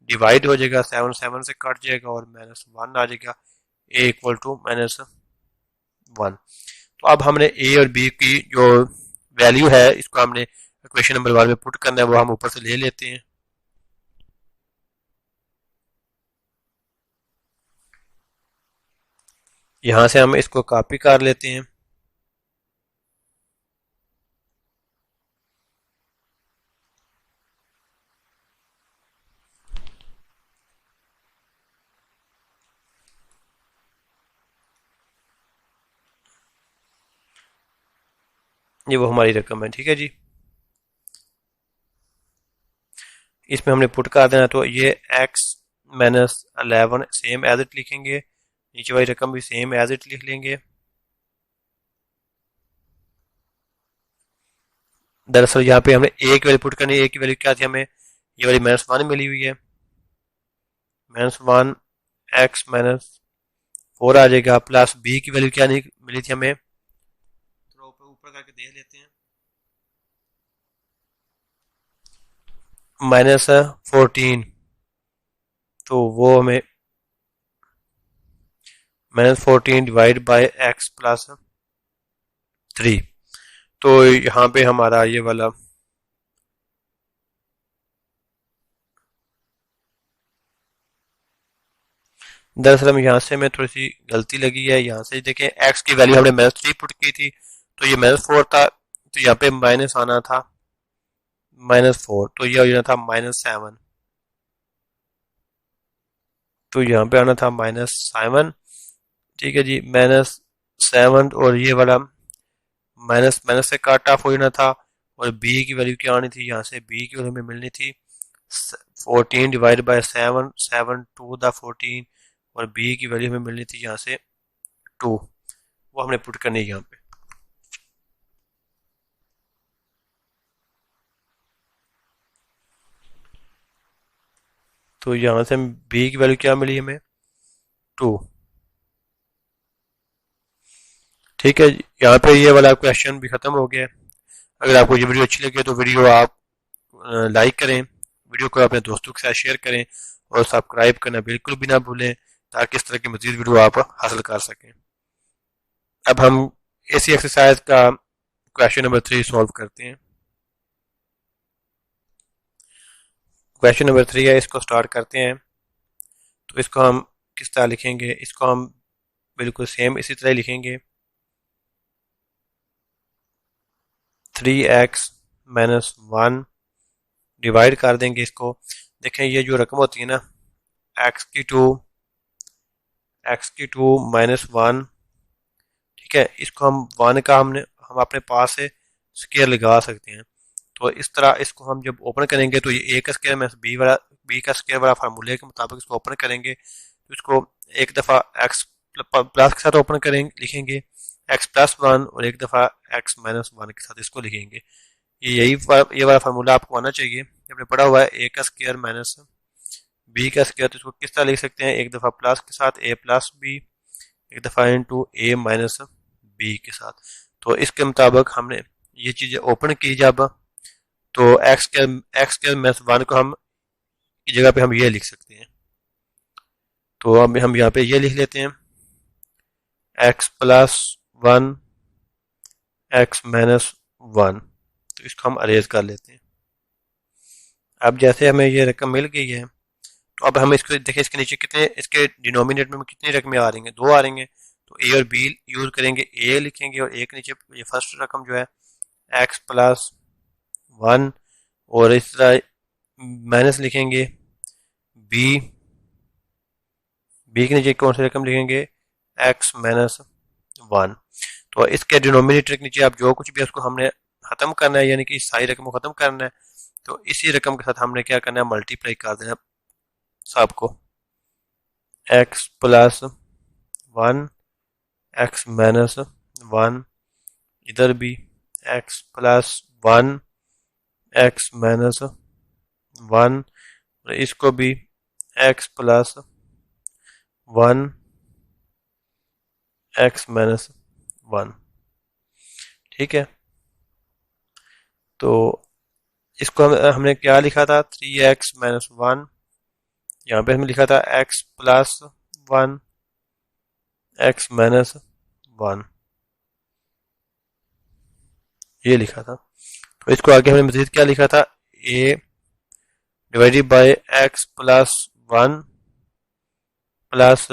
डिवाइड हो जाएगा, 7 7 से कट जाएगा और -1 आ जाएगा, a इक्वल टू -1। तो अब हमने a और b की जो वैल्यू है इसको हमने इक्वेशन नंबर 1 में पुट करना है, वो हम ऊपर से ले लेते हैं। यहाँ से हम इसको कॉपी कर लेते हैं। ये वो हमारी रकम है, ठीक है जी। इसमें हमने पुट कर देना, तो ये x -11 सेम एज इट लिखेंगे, नीचे वाली रकम भी सेम एज इट लिख लेंगे। दरअसल यहाँ पे हमने a की वैल्यू पुट करनी है। a की वैल्यू क्या थी, हमें ये वाली -1 मिली हुई है, -1 x -4 आ जाएगा, प्लस b की वैल्यू क्या नहीं मिली थी हमें, इसको ऊपर करके देख लेते हैं। -14, तो वो हमें -14 डिवाइड बाय x प्लस 3, तो यहाँ पे हमारा ये वाला दरअसल हम यहाँ से हमें थोड़ी सी गलती लगी है। यहाँ से देखें x की वैल्यू हमने -3 पुट की थी, तो ये -4 था, तो यहाँ पे माइनस आना था -4, तो ये हो जाना था -7, तो यहाँ पे आना था -7। ठीक है जी, -7, और ये वाला माइनस माइनस से काट ऑफ हो जाना था, और b की वैल्यू क्या आनी थी, यहाँ से b की वैल्यू हमें मिलनी थी 14 डिवाइड बाय 7, 7 टू द 14, और b की वैल्यू हमें मिलनी थी यहाँ से 2, वो हमने पुट करनी है यहाँ पे। तो यहाँ से b की वैल्यू क्या मिली हमें 2। ठीक है, यहाँ पे ये वाला क्वेश्चन भी खत्म हो गया। अगर आपको ये वीडियो अच्छी लगे तो वीडियो आप लाइक करें, वीडियो को अपने दोस्तों के साथ शेयर करें, और सब्सक्राइब करना बिल्कुल भी ना भूलें, ताकि इस तरह की मजीद वीडियो आप हासिल कर सकें। अब हम इसी एक्सरसाइज का क्वेश्चन नंबर 3 सॉल्व करते हैं। क्वेश्चन नंबर 3 है, इसको स्टार्ट करते हैं। तो इसको हम किस तरह लिखेंगे, इसको हम बिल्कुल सेम इसी तरह लिखेंगे। 3x - 1 डिवाइड कर देंगे इसको। देखें ये जो रकम होती है ना, x की 2 -1, ठीक है, इसको हम 1 का हम अपने पास से स्केयर लगा सकते हैं। तो इस तरह इसको हम जब ओपन करेंगे तो ये a का स्केयर में b का स्केयर वाला फार्मूले के मुताबिक इसको ओपन करेंगे, तो इसको एक दफ़ा x प्लस के साथ ओपन करेंगे, लिखेंगे x+1, और एक दफ़ा x-1 के साथ इसको लिखेंगे। ये वाला फार्मूला आपको आना चाहिए, आपने पढ़ा हुआ है a का स्केयर माइनस b का स्केयर। तो इसको किस तरह लिख सकते हैं, एक दफ़ा प्लस के साथ a प्लस b, एक दफ़ा इंटू a माइनस b के साथ। तो इसके मुताबिक हमने ये चीज़ें ओपन की जब, तो एक्स स्क्वायर माइनस 1 को हम की जगह पे हम ये लिख सकते हैं। तो अब हम यहाँ पे ये लिख लेते हैं x+1 x-1, तो इसको हम अरेज कर लेते हैं। अब जैसे हमें ये रकम मिल गई है, तो अब हम इसको देखें, इसके नीचे कितने, इसके डिनोमिनेटर में कितनी रकमें आ रही हैं, 2 आ रही हैं। तो ए और बी यूज करेंगे, ए लिखेंगे, और ए के नीचे ये फर्स्ट रकम जो है x+1, और इस तरह माइनस लिखेंगे बी, बी के नीचे कौन सी रकम लिखेंगे x-1। तो इसके डिनोमिनेटर के नीचे आप जो कुछ भी है उसको हमने खत्म करना है, यानी कि सारी रकम को खत्म करना है। तो इसी रकम के साथ हमने क्या करना है, मल्टीप्लाई कर देना सबको, x+1 x-1, इधर भी x+1 x-1, और इसको भी x+1 x-1। ठीक है, तो इसको हमने क्या लिखा था, 3x-1, यहाँ पे हमने लिखा था x+1 x-1, ये लिखा था। तो इसको आगे हमने मजीद क्या लिखा था, a divided by x+1 plus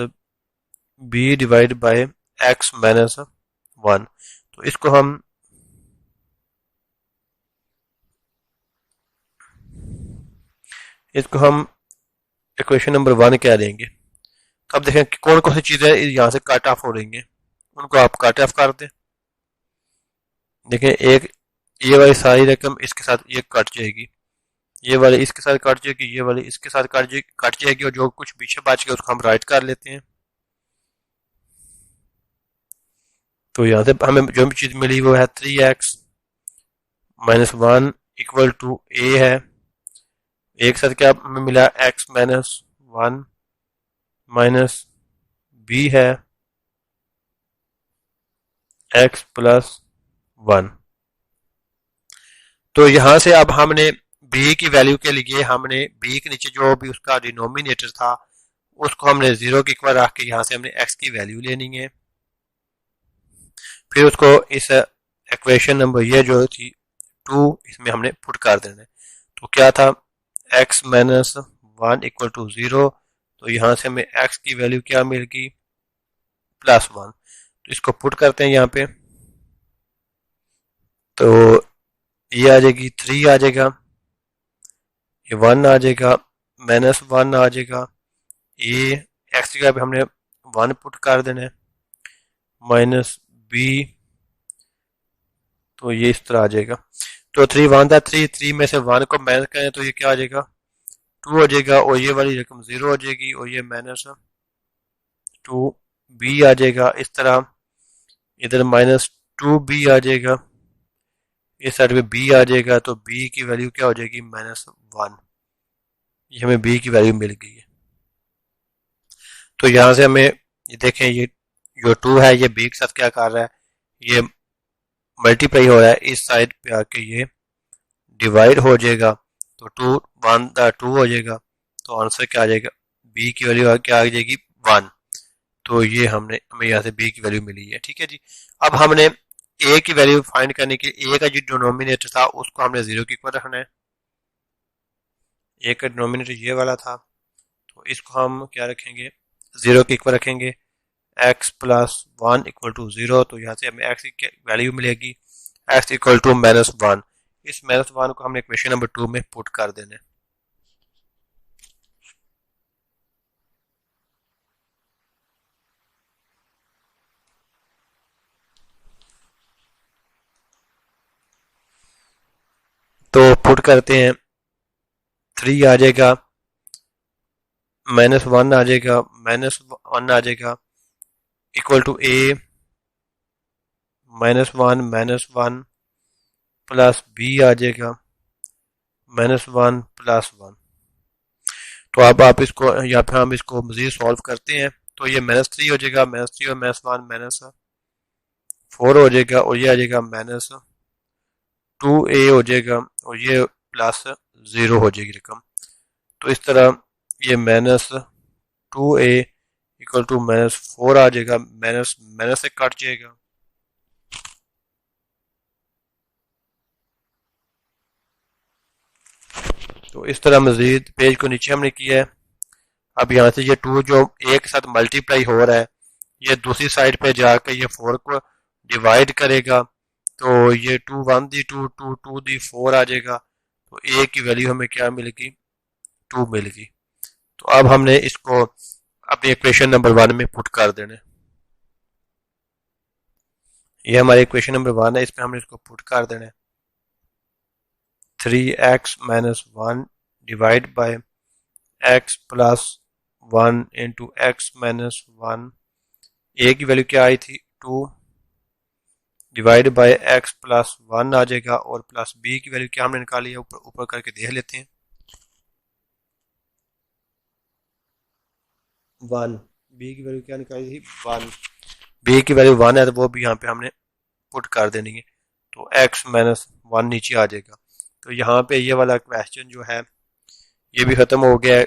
b divide by x-1। तो इसको हम इक्वेशन नंबर 1 क्या लेंगे। तो अब देखें कौन कौन सी चीजें यहाँ से कट ऑफ हो रही हैं, उनको आप कट ऑफ कर दें। देखें, एक ये वाली सारी रकम इसके साथ ये कट जाएगी, ये वाली इसके साथ कट जाएगी, ये वाली इसके साथ कट जाएगी, और जो कुछ पीछे बच गया उसको हम राइट कर लेते हैं। तो यहाँ से हमें जो भी चीज मिली वो है 3x-1 इक्वल टू a है, एक साथ क्या हमें मिला x-1 माइनस b है, x+1 1। तो यहां से अब हमने b की वैल्यू के लिए हमने b के नीचे जो भी उसका डिनोमिनेटर था उसको हमने 0 के इक्वल रख के यहाँ से हमने x की वैल्यू लेनी है। फिर उसको इस इक्वेशन नंबर ये जो थी 2 इसमें हमने पुट कर देना है। तो क्या था x माइनस 1 इक्वल टू 0। तो यहाँ से हमें x की वैल्यू क्या मिल गई +1। तो इसको पुट करते हैं यहाँ पे। तो ये आ जाएगी 3 आ जाएगा, ये 1 आ जाएगा, -1 आ जाएगा, ये x की जगह पे हमने 1 पुट कर देना है, माइनस b। तो ये इस तरह आ जाएगा। तो 3 1 था, 3 में से 1 को माइनस करें तो ये क्या आ जाएगा 2 हो जाएगा, और ये वाली रकम 0 हो जाएगी, और ये -2b आ जाएगा। इस तरह इधर -2b आ जाएगा, इस साइड पे b आ जाएगा। तो b की वैल्यू क्या हो जाएगी -1। ये हमें b की वैल्यू मिल गई है। तो यहाँ से हमें ये देखें, ये जो 2 है ये b के साथ क्या कर रहा है, ये मल्टीप्लाई हो रहा है, इस साइड पे आके ये डिवाइड हो जाएगा। तो 2 1 2 हो जाएगा। तो आंसर क्या आ जाएगा, b की वैल्यू क्या आ जाएगी 1। तो ये हमें यहाँ से b की वैल्यू मिली है। ठीक है जी। अब हमने a की वैल्यू फाइंड करने के लिए a का जो डिनोमिनेटर था उसको हमने 0 के इक्वल रखना है। a का डिनोमिनेटर ये वाला था, तो इसको हम क्या रखेंगे 0 के इक्वल रखेंगे। x plus 1 equal to 0। तो यहाँ से हमें x की वैल्यू मिलेगी x इक्वल टू -1। इस -1 को हमने इक्वेशन नंबर 2 में पुट कर देना है। तो पुट करते हैं, 3 आ जाएगा, -1 आ जाएगा, -1 आ जाएगा, equal to a -1 plus b आ जाएगा, -1 +1। तो अब आप इसको यहाँ पे हम इसको मजीद सॉल्व करते हैं। तो ये -3 हो जाएगा, -3 और -1 -4 हो जाएगा, और ये आ जाएगा -2a हो जाएगा, और ये +0 हो जाएगी रकम। तो इस तरह ये -2a इक्वल टू -4 आ जाएगा, माइनस माइनस से कट जाएगा। तो इस तरह मजीद पेज को नीचे हमने किया है। अब यहाँ से ये 2 जो एक साथ मल्टीप्लाई हो रहा है ये दूसरी साइड पे जाकर ये 4 को डिवाइड करेगा। तो ये 2 1 दी 2 2 2 दी 4 आ जाएगा। तो a की वैल्यू हमें क्या मिलेगी 2 मिलेगी। तो अब हमने इसको अपनी इक्वेशन नंबर 1 में पुट कर देना है। ये हमारी इक्वेशन नंबर 1 है, इसमें हमने इसको पुट कर देना है। 3x - 1 divide by x plus 1 into x - 1। a की वैल्यू क्या आई थी 2 डिवाइड बाय x प्लस 1 आ जाएगा, और प्लस b की वैल्यू क्या हमने निकाली है ऊपर ऊपर करके देख लेते हैं 1। b की वैल्यू क्या निकाली थी 1। b की वैल्यू 1 है तो वो भी यहाँ पे हमने पुट कर देनी है। तो x - 1 नीचे आ जाएगा। तो यहाँ पे ये वाला क्वेश्चन जो है ये भी खत्म हो गया है।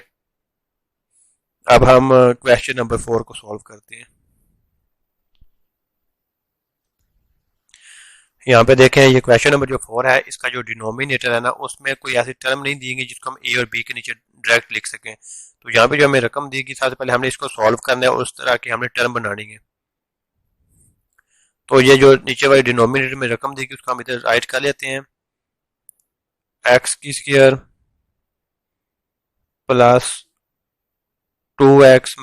अब हम क्वेश्चन नंबर 4 को सॉल्व करते हैं। यहाँ पे देखें ये क्वेश्चन नंबर जो 4 है इसका जो डिनोमिनेटर है ना उसमें कोई ऐसी टर्म नहीं दी गई जिसको हम a और b के नीचे डायरेक्ट लिख सकें। तो यहाँ पे जो हमें रकम दी गई सबसे पहले हमने इसको सॉल्व करना है और उस तरह की हमने टर्म बनानी है। तो ये जो नीचे वाली डिनोमिनेटर में रकम दी गई उसको हम इधर राइट कर लेते हैं, x की स्क्वायर प्लस 2x -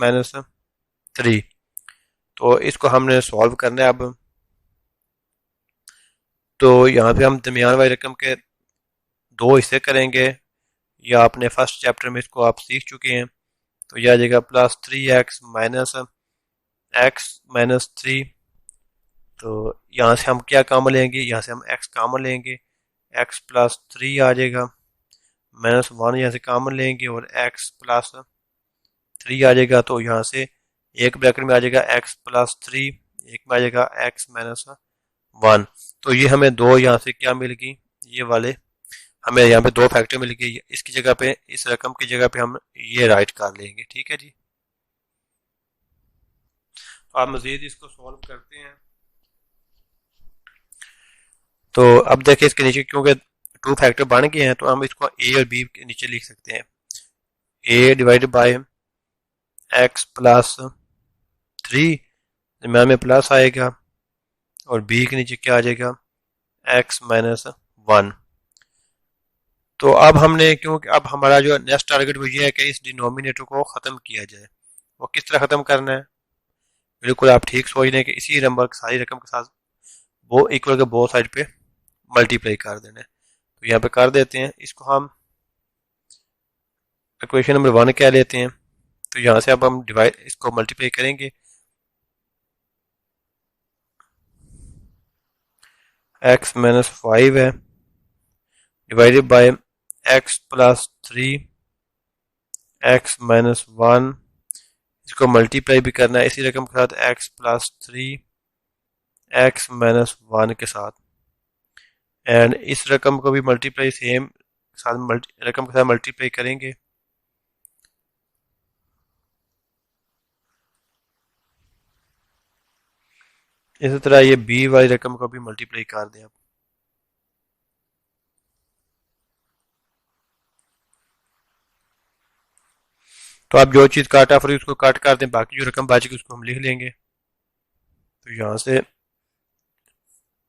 3। तो इसको हमने सॉल्व करना है अब। तो यहाँ पे हम दरमियान वाली रकम के 2 हिस्से करेंगे, या अपने फर्स्ट चैप्टर में इसको आप सीख चुके हैं। तो यह आ जाएगा +3x - 3। तो यहाँ से हम क्या कॉमन लेंगे, यहाँ से हम x कॉमन लेंगे, x प्लस 3 आ जाएगा, -1 यहाँ से कॉमन लेंगे और x प्लस 3 आ जाएगा। तो यहाँ से एक ब्रैकेट में आ जाएगा x प्लस 3, एक में आ जाएगा x - 1। तो ये हमें दो यहाँ से क्या मिल गई, ये वाले हमें यहाँ पे दो फैक्टर मिल गई। इसकी जगह पे, इस रकम की जगह पे हम ये राइट कर लेंगे। ठीक है जी। तो आप मजीद इसको सॉल्व करते हैं। तो अब देखिए इसके नीचे क्योंकि टू फैक्टर बन गए हैं तो हम इसको ए और बी के नीचे लिख सकते हैं। ए डिवाइडेड बाय एक्स प्लस 3 में प्लस आएगा और बी के नीचे क्या आ जाएगा, एक्स माइनस 1। तो अब हमने, क्योंकि अब हमारा जो नेक्स्ट टारगेट वो ये है कि इस डिनोमिनेटर को ख़त्म किया जाए। वो किस तरह ख़त्म करना है, बिल्कुल आप ठीक सोच रहे हैं कि इसी नंबर सारी रकम के साथ वो इक्वल के बोथ साइड पे मल्टीप्लाई कर देना है। तो यहाँ पे कर देते हैं, इसको हम इक्वेशन नंबर 1 कह लेते हैं। तो यहाँ से अब हम डिवाइड इसको मल्टीप्लाई करेंगे। एक्स माइनस 5 है divided by x plus 3 x minus 1। इसको मल्टीप्लाई भी करना है इसी रकम के साथ एक्स प्लस 3 एक्स माइनस 1 के साथ, एंड इस रकम को भी मल्टीप्लाई सेम रकम के साथ मल्टीप्लाई करेंगे। इसी तरह ये बी वाली रकम को भी मल्टीप्लाई कर दें। अब तो आप जो चीज़ काटा फिर उसको काट कर दें, बाकी जो रकम बच गई उसको हम लिख लेंगे। तो यहाँ से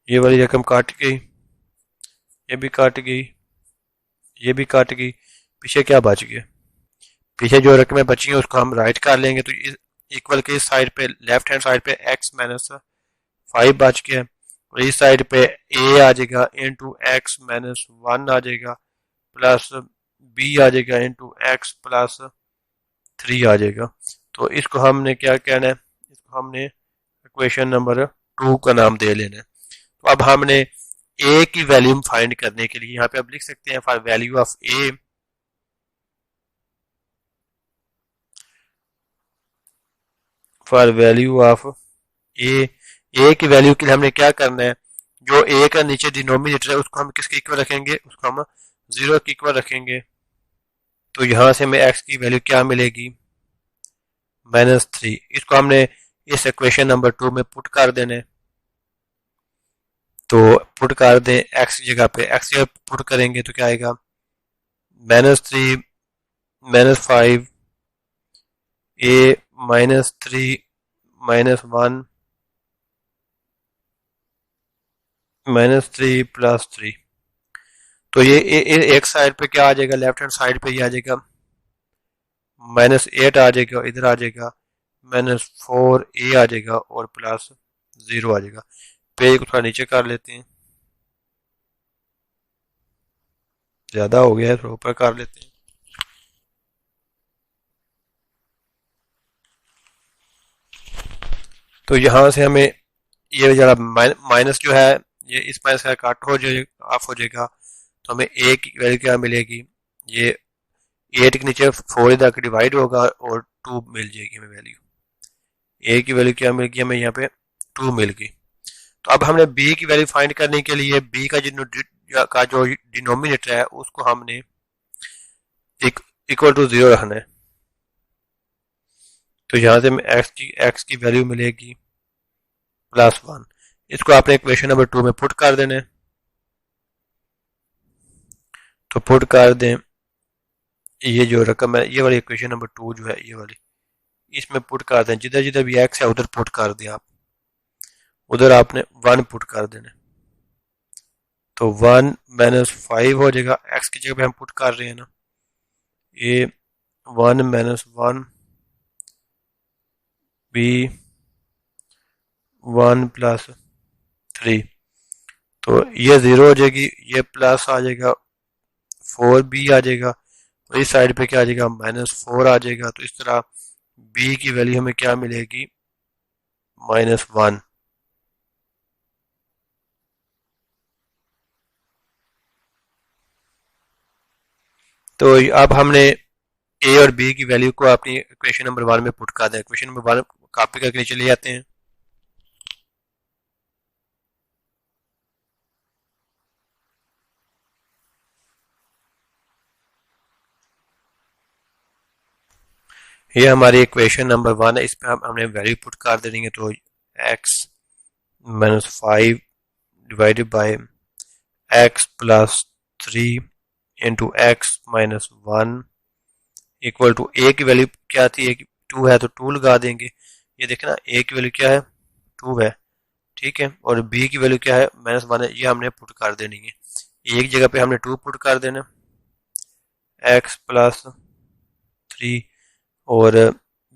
ये वाली रकम काट गई, ये भी काट गई, ये भी काट गई, पीछे क्या बच गया, पीछे जो रकमें बची हैं उसको हम राइट कर लेंगे। तो इक्वल के इस साइड पे, लेफ्ट हैंड साइड पे एक्स माइनस 5 बच गया और इस साइड पे ए आ जाएगा इंटू एक्स माइनस 1 आ जाएगा, प्लस बी आ जाएगा इंटू एक्स प्लस 3 आ जाएगा। तो इसको हमने क्या कहना है, इसको हमने इक्वेशन नंबर 2 का नाम दे लेना है। तो अब हमने ए की वैल्यू फाइंड करने के लिए यहाँ पे अब लिख सकते हैं for value of A, for value of A की वैल्यू के लिए हमने क्या करना है, जो ए का नीचे डिनोमिनेटर है उसको हम किसके इक्वल रखेंगे, उसको हम 0 के इक्वल रखेंगे। तो यहां से हमें एक्स की वैल्यू क्या मिलेगी, -3। इसको हमने इस इक्वेशन नंबर 2 में पुट कर देना है। तो पुट कर दें एक्स की जगह पे, एक्स की जगह पुट करेंगे तो क्या आएगा, -3 -5 ए -3 -1 -3 प्लस 3। तो ये एक साइड पे क्या आ जाएगा, लेफ्ट हैंड साइड पे ये आ जाएगा -8 आ जाएगा, इधर आ जाएगा -4 ए आ जाएगा और प्लस 0 आ जाएगा। पेज को थोड़ा नीचे कर लेते हैं, ज्यादा हो गया है, थोड़ा ऊपर कर लेते हैं। तो यहाँ से हमें ये जरा माइनस जो है ये इस माइनस का कट हो जाएगा, ऑफ हो जाएगा। तो हमें ए की वैल्यू क्या मिलेगी, ये 8 के नीचे 4 इधर के डिवाइड होगा और 2 मिल जाएगी हमें वैल्यू। ए की वैल्यू क्या मिल गई हमें यहाँ पे 2 मिल गई। तो अब हमने बी की वैल्यू फाइंड करने के लिए बी का जो डिनोमिनेटर है उसको हमने इक्वल टू 0 रखना है। तो यहाँ से हमें एक्स की वैल्यू मिलेगी +1। इसको आपने इक्वेशन नंबर 2 में पुट कर देना है। तो पुट कर दें, ये जो रकम है ये वाली इक्वेशन नंबर 2 जो है ये वाली, इसमें पुट कर दें, जिधर जिधर भी एक्स है उधर पुट कर दें आप, उधर आपने 1 पुट कर देना। तो 1 -5 हो जाएगा, एक्स की जगह पे हम पुट कर रहे हैं ना, ये 1 -1 बी 1 + 3। तो ये 0 हो जाएगी, ये प्लस आ जाएगा, 4b आ जाएगा और इस साइड पे क्या आ जाएगा, -4 आ जाएगा। तो इस तरह b की वैल्यू हमें क्या मिलेगी, -1। तो अब हमने ए और बी की वैल्यू को अपनी इक्वेशन नंबर 1 में पुट कर दें। इक्वेशन नंबर 1 कॉपी करके चले जाते हैं। ये हमारी इक्वेशन नंबर 1 है, इस पे हमने वैल्यू पुट कर देनी है। तो x -5 divided by x plus 3 into x -1 equal to a की वैल्यू क्या थी, 2 है तो 2 लगा देंगे। ये देखें ना, a की वैल्यू क्या है, 2 है, ठीक है, और b की वैल्यू क्या है, -1 है। ये हमने पुट कर देनी है। एक जगह पे हमने 2 पुट कर देना, x प्लस 3, और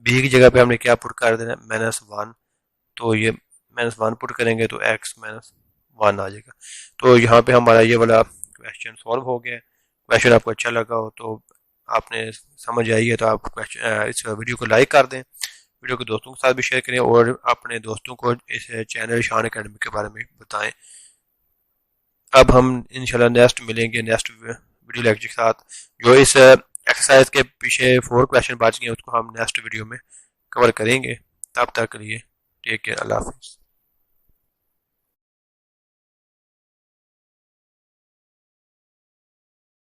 b की जगह पे हमने क्या पुट कर देना, -1। तो ये -1 पुट करेंगे तो x -1 आ जाएगा। तो यहाँ पे हमारा ये वाला क्वेश्चन सॉल्व हो गया। क्वेश्चन आपको अच्छा लगा हो तो आपने समझ आई है तो आप क्वेश्चन इस वीडियो को लाइक कर दें, वीडियो को दोस्तों के साथ भी शेयर करें और अपने दोस्तों को इस चैनल शान एकेडमी के बारे में बताएं। अब हम इंशाल्लाह नेक्स्ट मिलेंगे नेक्स्ट वीडियो लेक्चर के साथ। जो इस एक्सरसाइज के पीछे 4 क्वेश्चन बच गए उसको हम नेक्स्ट वीडियो में कवर करेंगे। तब तक के लिए टेक केयर, अल्लाह हाफिज़।